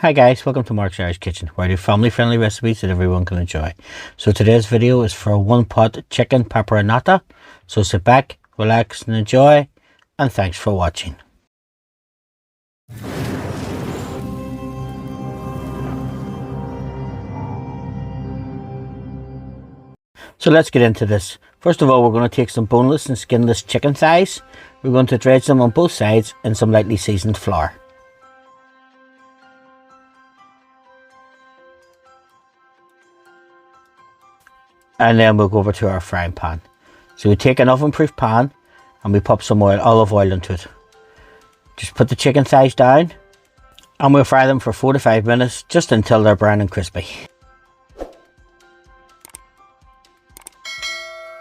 Hi guys, welcome to Mark's Irish Kitchen, where I do family friendly recipes that everyone can enjoy. So today's video is for a 1-pot chicken peperonata. So sit back, relax and enjoy, and thanks for watching. So let's get into this. First of all, we're going to take some boneless and skinless chicken thighs. We're going to dredge them on both sides in some lightly seasoned flour. And then we'll go over to our frying pan. So we take an oven-proof pan and we pop some olive oil into it. Just put the chicken thighs down and we'll fry them for 4 to 5 minutes, just until they're brown and crispy.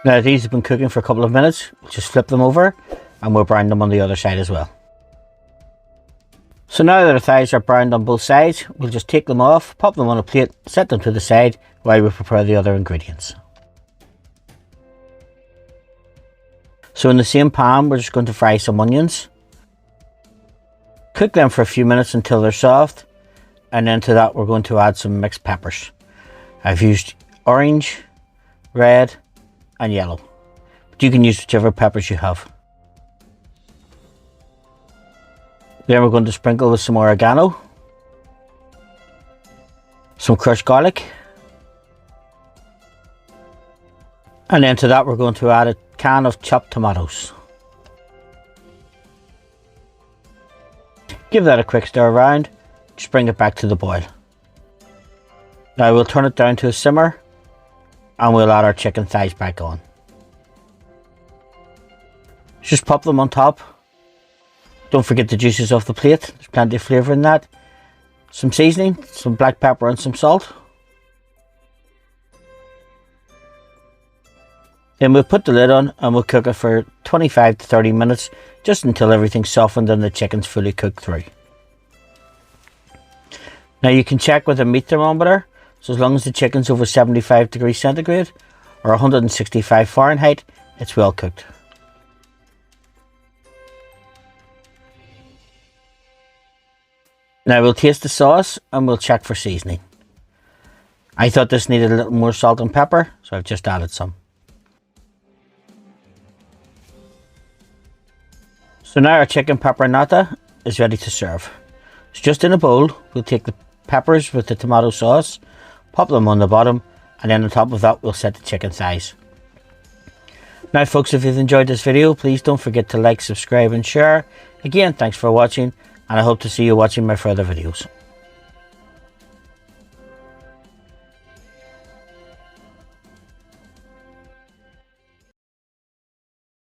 Now these have been cooking for a couple of minutes. We'll just flip them over and we'll brown them on the other side as well. So now that our thighs are browned on both sides, we'll just take them off, pop them on a plate, set them to the side while we prepare the other ingredients. So in the same pan, we're just going to fry some onions. Cook them for a few minutes until they're soft, and then to that we're going to add some mixed peppers. I've used orange, red and yellow, but you can use whichever peppers you have. Then we're going to sprinkle with some oregano, some crushed garlic, and then to that we're going to add a can of chopped tomatoes. Give that a quick stir around, just bring it back to the boil. Now we'll turn it down to a simmer and we'll add our chicken thighs back on. Just pop them on top. Don't forget the juices off the plate, there's plenty of flavour in that. Some seasoning, some black pepper and some salt. Then we'll put the lid on and we'll cook it for 25 to 30 minutes, just until everything's softened and the chicken's fully cooked through. Now you can check with a meat thermometer, so as long as the chicken's over 75 degrees centigrade or 165 Fahrenheit, it's well cooked. Now we'll taste the sauce and we'll check for seasoning. I thought this needed a little more salt and pepper, so I've just added some. So now our chicken peperonata is ready to serve. It's just in a bowl. We'll take the peppers with the tomato sauce, pop them on the bottom, and then on top of that we'll set the chicken thighs. Now folks, if you've enjoyed this video, please don't forget to like, subscribe and share. Again, thanks for watching, and I hope to see you watching my further videos.